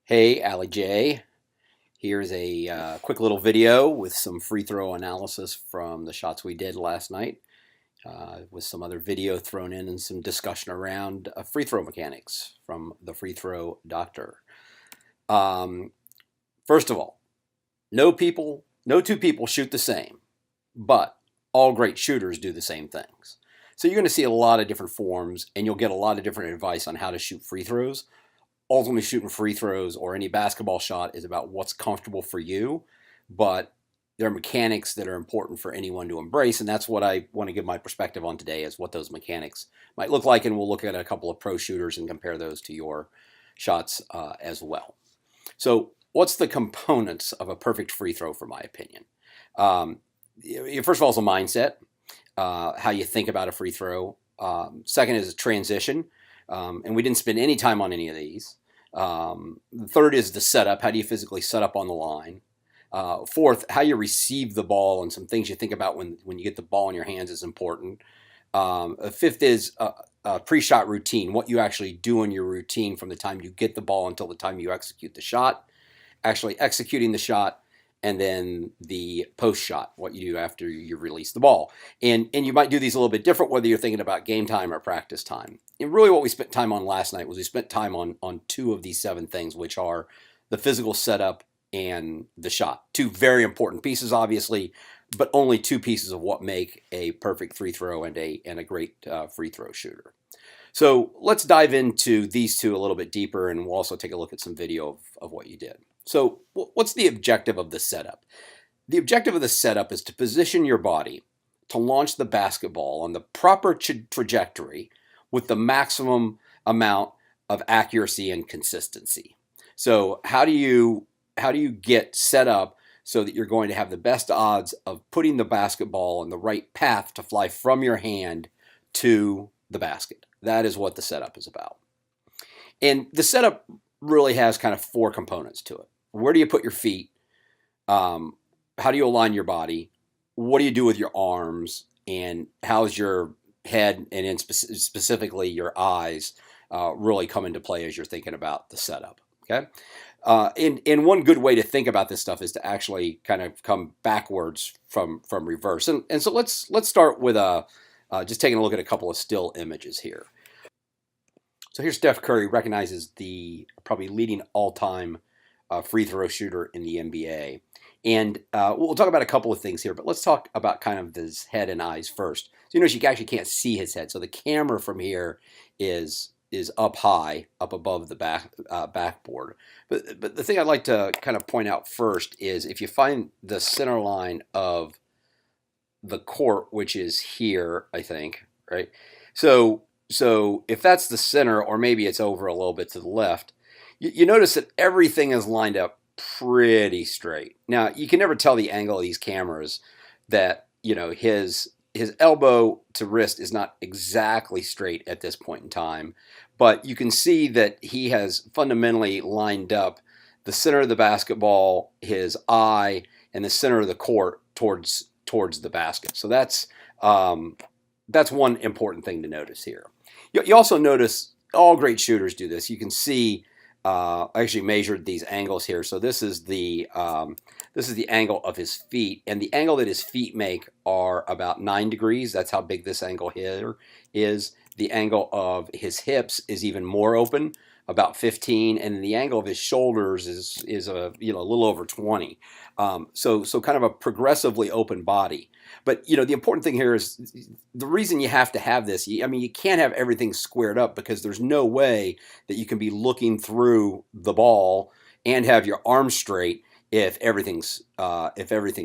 Hey, Ali J. Here's a quick little video with some free throw analysis from the shots we did last night, with some other video thrown in and some discussion around free throw mechanics from the free throw doctor. Um, First of all, no two people shoot the same, but all great shooters do the same things. So you're going to see a lot of different forms, and you'll get a lot of different advice on how to shoot free throws. Ultimately, shooting free throws or any basketball shot is about what's comfortable for you, but there are mechanics that are important for anyone to embrace, and that's what I want to give my perspective on today, is what those mechanics might look like, and we'll look at a couple of pro shooters and compare those to your shots as well. So what's the components of a perfect free throw, for my opinion? Um, First of all, is a mindset, how you think about a free throw. Second is a transition, and we didn't spend any time on any of these. The third is the setup. How do you physically set up on the line? Fourth, how you receive the ball and some things you think about when you get the ball in your hands is important. Fifth is a pre-shot routine, what you actually do in your routine from the time you get the ball until the time you execute the shot, actually executing the shot, and then the post shot, what you do after you release the ball. And you might do these a little bit different, whether you're thinking about game time or practice time. And really what we spent time on last night was we spent time on two of these seven things, which are the physical setup and the shot. Two very important pieces, obviously, but only two pieces of what make a perfect free throw and a great free throw shooter. So let's dive into these two a little bit deeper, and we'll also take a look at some video of what you did. So what's the objective of the setup? The objective of the setup is to position your body to launch the basketball on the proper trajectory with the maximum amount of accuracy and consistency. So how do you get set up so that you're going to have the best odds of putting the basketball in the right path to fly from your hand to the basket? That is what the setup is about. And the setup really has kind of four components to it. Where do you put your feet? How do you align your body? What do you do with your arms? And how's your head and in specifically your eyes really come into play as you're thinking about the setup? Okay. And one good way to think about this stuff is to actually kind of come backwards from reverse. And so let's start with just taking a look at a couple of still images here. So here's Steph Curry, recognizes the probably leading all-time free throw shooter in the NBA. And we'll talk about a couple of things here, but let's talk about kind of his head and eyes first. So you notice you actually can't see his head. So the camera from here is up high, up above the backboard. But the thing I'd like to kind of point out first is if you find the center line of the court, which is here, I think, right? So if that's the center, or maybe it's over a little bit to the left, you notice that everything is lined up pretty straight. Now, you can never tell the angle of these cameras that, his elbow to wrist is not exactly straight at this point in time, but you can see that he has fundamentally lined up the center of the basketball, his eye, and the center of the court towards the basket. So that's one important thing to notice here. You also notice all great shooters do this. You can see I actually measured these angles here. So this is the angle of his feet, and the angle that his feet make are about 9 degrees. That's how big this angle here is. The angle of his hips is even more open, about 15, and the angle of his shoulders is a little over 20. So kind of a progressively open body. But the important thing here is the reason you have to have this. I mean, you can't have everything squared up, because there's no way that you can be looking through the ball and have your arms straight if everything's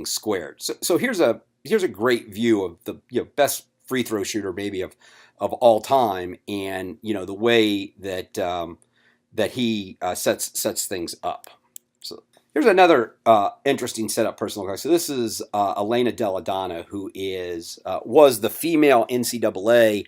squared. So here's a great view of the best free throw shooter maybe of all time, and the way that that he sets things up. So here's another interesting setup personal. So this is Elena Delle Donne, who was the female NCAA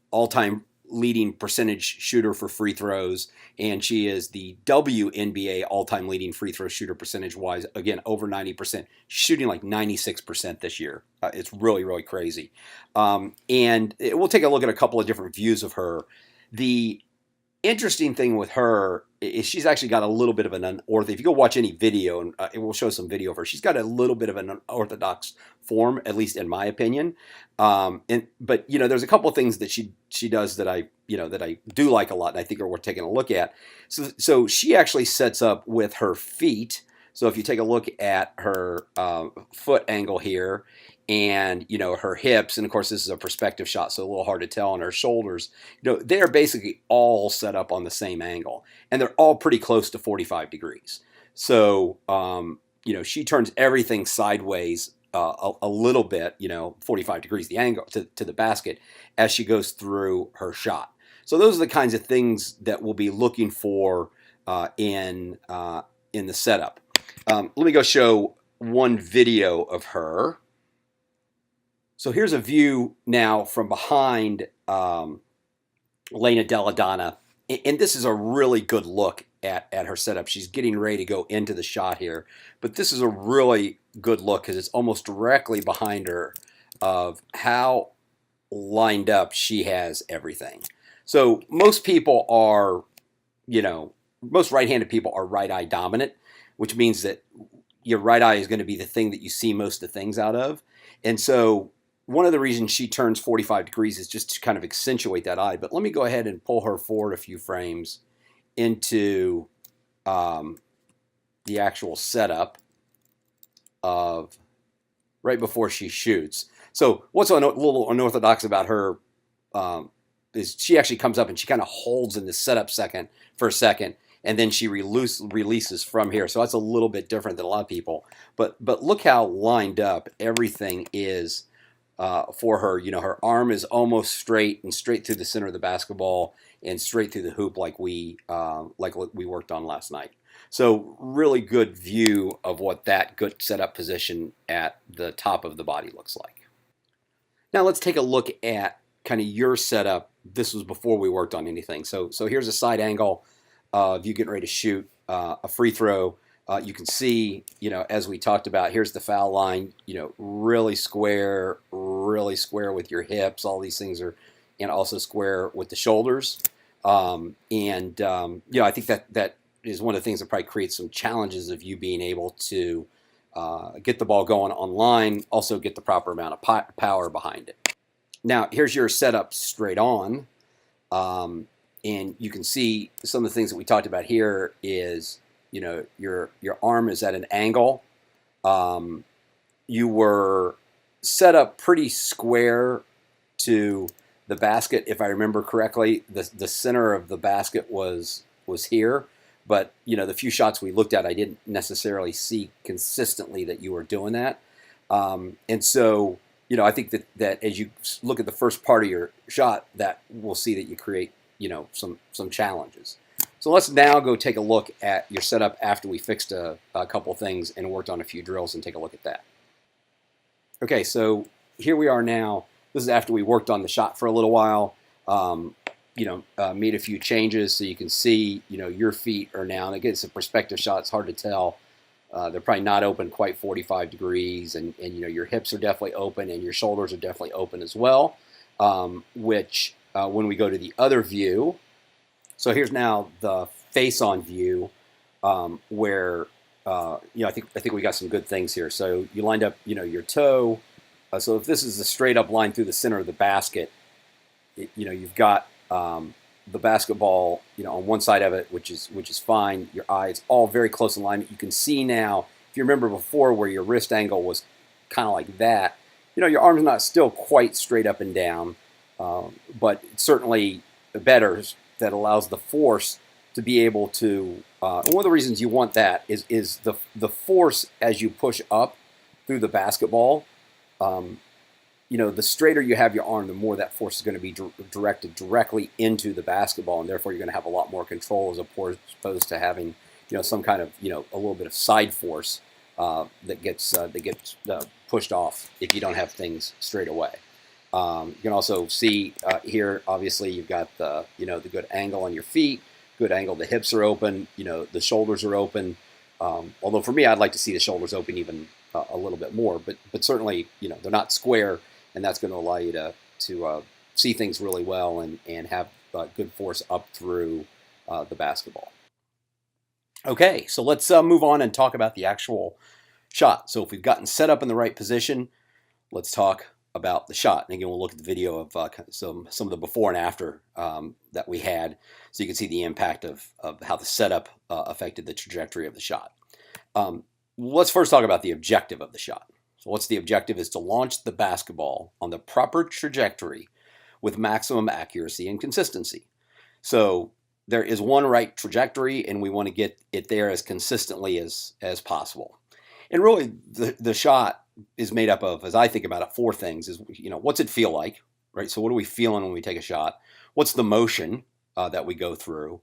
all-time leading percentage shooter for free throws, and she is the WNBA all-time leading free throw shooter percentage-wise. Again, over 90%, shooting like 96% this year. It's really, really crazy. And we'll take a look at a couple of different views of her. The Interesting thing with her is she's actually got a little bit of an unorthodox. If you go watch any video, and it will show some video of her, she's got a little bit of an unorthodox form, at least in my opinion. But there's a couple of things that she does that I do like a lot, and I think are worth taking a look at. So she actually sets up with her feet. So if you take a look at her foot angle here, and her hips, and of course this is a perspective shot, so a little hard to tell, on her shoulders, they're basically all set up on the same angle, and they're all pretty close to 45 degrees. So she turns everything sideways a little bit, 45 degrees the angle to the basket as she goes through her shot. So those are the kinds of things that we'll be looking for in the setup. Let me go show one video of her. So here's a view now from behind Lena Delle Donne, and this is a really good look at her setup. She's getting ready to go into the shot here, but this is a really good look because it's almost directly behind her of how lined up she has everything. So most people are, most right-handed people are right eye dominant, which means that your right eye is going to be the thing that you see most of the things out of. And so one of the reasons she turns 45 degrees is just to kind of accentuate that eye. But let me go ahead and pull her forward a few frames into the actual setup of right before she shoots. So what's a little unorthodox about her is she actually comes up and she kind of holds in the setup for a second, and then she releases from here. So that's a little bit different than a lot of people. But look how lined up everything is for her. Her arm is almost straight and straight through the center of the basketball and straight through the hoop like we worked on last night. So really good view of what that good setup position at the top of the body looks like. Now let's take a look at kind of your setup. This was before we worked on anything. So here's a side angle of you getting ready to shoot a free throw. You can see, as we talked about, here's the foul line, really square with your hips. All these things are, and also square with the shoulders. I think that is one of the things that probably creates some challenges of you being able to get the ball going online, also get the proper amount of power behind it. Now, here's your setup straight on. And you can see some of the things that we talked about here is, your arm is at an angle. You were set up pretty square to the basket, if I remember correctly. The center of the basket was here, but the few shots we looked at, I didn't necessarily see consistently that you were doing that. And so, I think that as you look at the first part of your shot, that we'll see that you create, some challenges. So let's now go take a look at your setup after we fixed a couple things and worked on a few drills, and take a look at that. Okay, so here we are now. This is after we worked on the shot for a little while, made a few changes so you can see, your feet are now, and again, it's a perspective shot, it's hard to tell. They're probably not open quite 45 degrees, and your hips are definitely open, and your shoulders are definitely open as well, which when we go to the other view, so here's now the face-on view where, I think we got some good things here. So you lined up, your toe. So if this is a straight up line through the center of the basket, you've got the basketball, on one side of it, which is fine. Your eye, it's all very close in alignment. You can see now, if you remember before where your wrist angle was kind of like that, your arm's not still quite straight up and down, but it's certainly better, that allows the force to be able to, one of the reasons you want that is the force as you push up through the basketball. The straighter you have your arm, the more that force is going to be directed directly into the basketball, and therefore you're going to have a lot more control as opposed to having, some kind of, a little bit of side force that gets pushed off if you don't have things straight away. You can also see here, obviously, you've got the good angle on your feet, good angle. The hips are open, the shoulders are open. Although for me, I'd like to see the shoulders open even a little bit more, but certainly, they're not square, and that's going to allow you to see things really well and have good force up through the basketball. Okay, so let's move on and talk about the actual shot. So if we've gotten set up in the right position, let's talk about the shot. And again, we'll look at the video of some of the before and after that we had, so you can see the impact of how the setup affected the trajectory of the shot. Let's first talk about the objective of the shot. So what's the objective? Is to launch the basketball on the proper trajectory with maximum accuracy and consistency. So there is one right trajectory, and we want to get it there as consistently as possible. And really, the shot is made up of, as I think about it, four things. Is, what's it feel like, right? So what are we feeling when we take a shot? What's the motion that we go through?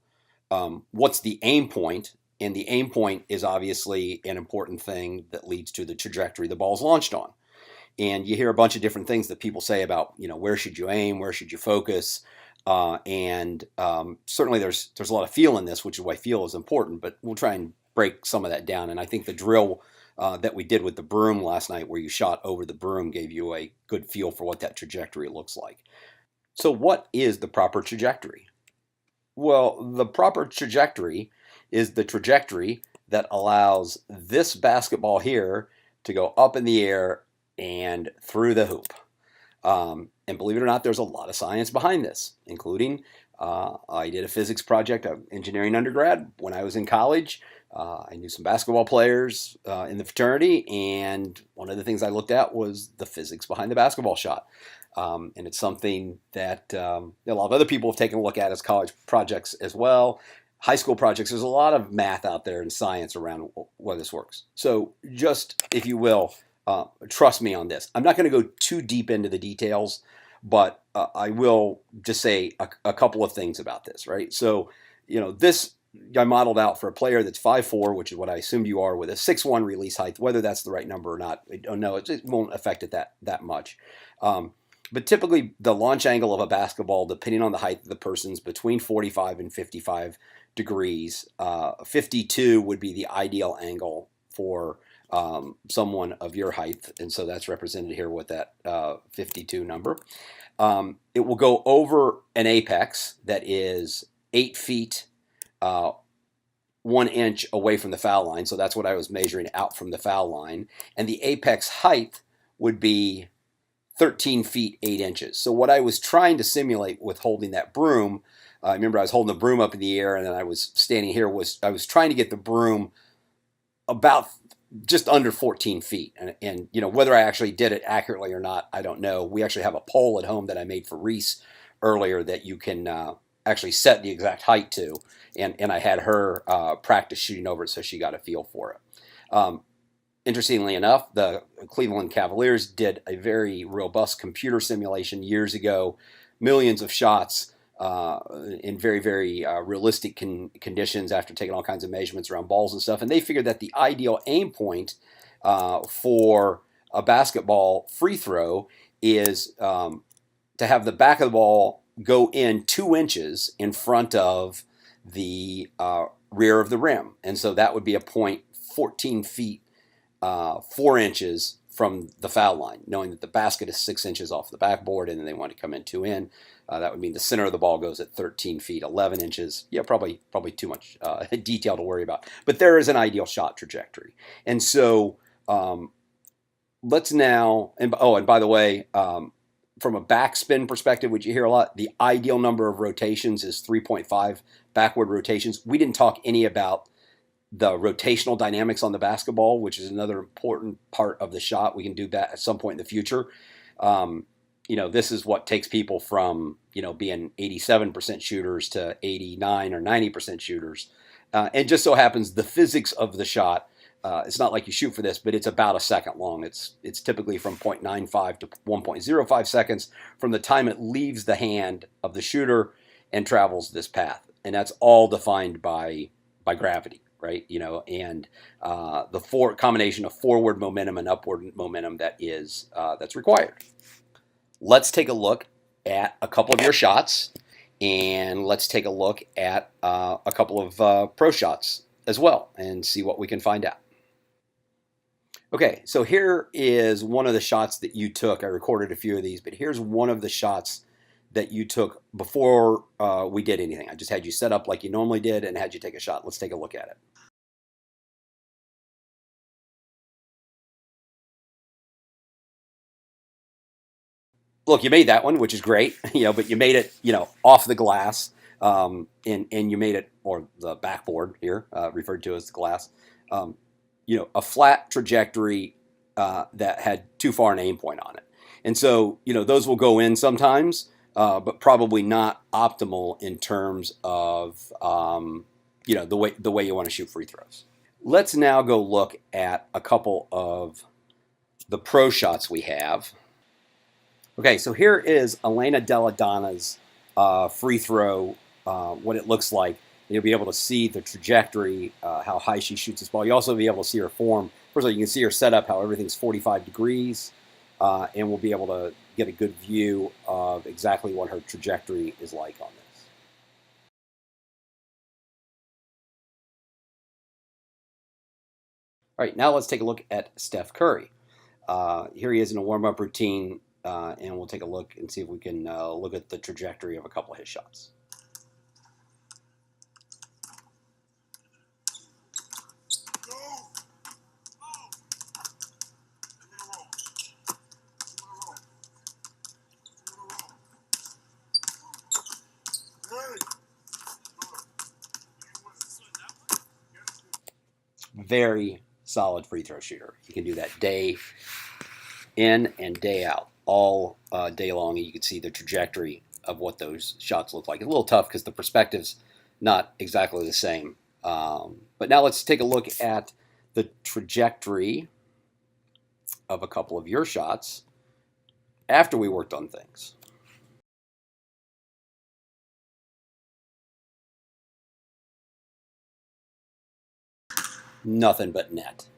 What's the aim point? And the aim point is obviously an important thing that leads to the trajectory the ball's launched on. And you hear a bunch of different things that people say about, where should you aim? Where should you focus? Certainly there's a lot of feel in this, which is why feel is important, but we'll try and break some of that down. And I think the drill that we did with the broom last night, where you shot over the broom, gave you a good feel for what that trajectory looks like. So what is the proper trajectory? Well, the proper trajectory is the trajectory that allows this basketball here to go up in the air and through the hoop. And believe it or not, there's a lot of science behind this, including I did a physics project, engineering undergrad, when I was in college. I knew some basketball players in the fraternity, and one of the things I looked at was the physics behind the basketball shot. And it's something that a lot of other people have taken a look at as college projects as well. High school projects, there's a lot of math out there and science around whether this works. So just, if you will, trust me on this. I'm not going to go too deep into the details, but I will just say a couple of things about this, right? So, this I modeled out for a player that's 5'4", which is what I assumed you are, with a 6'1" release height. Whether that's the right number or not, I don't know. It won't affect it that much. But typically, the launch angle of a basketball, depending on the height of the person's, between 45 and 55 degrees. 52 would be the ideal angle for someone of your height, and so that's represented here with that 52 number. It will go over an apex that is 8 feet 1 inch away from the foul line, so that's what I was measuring out from the foul line, and the apex height would be 13 feet 8 inches. So what I was trying to simulate with holding that broom, I remember I was holding the broom up in the air, and then I was standing here, I was trying to get the broom about just under 14 feet. And whether I actually did it accurately or not, I don't know. We actually have a pole at home that I made for Reese earlier that you can actually set the exact height to. And I had her practice shooting over it, so she got a feel for it. Interestingly enough, the Cleveland Cavaliers did a very robust computer simulation years ago, millions of shots in very, very realistic conditions after taking all kinds of measurements around balls and stuff. And they figured that the ideal aim point for a basketball free throw is to have the back of the ball go in 2 inches in front of the rear of the rim. And so that would be a point 14 feet 4 inches from the foul line, knowing that the basket is 6 inches off the backboard, and then they want to come in 2 in. That would mean the center of the ball goes at 13 feet 11 inches. Yeah, probably too much detail to worry about. But there is an ideal shot trajectory. And so let's now, and by the way, from a backspin perspective, which you hear a lot, the ideal number of rotations is 3.5 backward rotations. We didn't talk any about the rotational dynamics on the basketball, which is another important part of the shot. We can do that at some point in the future. This is what takes people from, being 87% shooters to 89 or 90% shooters. And just so happens the physics of the shot, it's not like you shoot for this, but it's about a second long. It's typically from 0.95 to 1.05 seconds from the time it leaves the hand of the shooter and travels this path. And that's all defined by gravity. Right, and the combination of forward momentum and upward momentum that's required. Let's take a look at a couple of your shots, and let's take a look at a couple of pro shots as well, and see what we can find out. Okay, so here is one of the shots that you took. I recorded a few of these, but here's one of the shots that you took before we did anything. I just had you set up like you normally did and had you take a shot. Let's take a look at it. Look, you made that one, which is great, but you made it, off the glass, and you made it, or the backboard here, referred to as the glass, um, a flat trajectory that had too far an aim point on it. And so, those will go in sometimes, but probably not optimal in terms of, the way you want to shoot free throws. Let's now go look at a couple of the pro shots we have. Okay, so here is Elena Della Donna's free throw, what it looks like. You'll be able to see the trajectory, how high she shoots this ball. You also be able to see her form. First of all, you can see her setup, how everything's 45 degrees, and we'll be able to get a good view of exactly what her trajectory is like on this. All right, now let's take a look at Steph Curry. Here he is in a warm-up routine, and we'll take a look and see if we can look at the trajectory of a couple of his shots. Very solid free throw shooter. You can do that day in and day out, all day long, and you can see the trajectory of what those shots look like. It's a little tough because the perspective's not exactly the same. But now let's take a look at the trajectory of a couple of your shots after we worked on things. Nothing but net.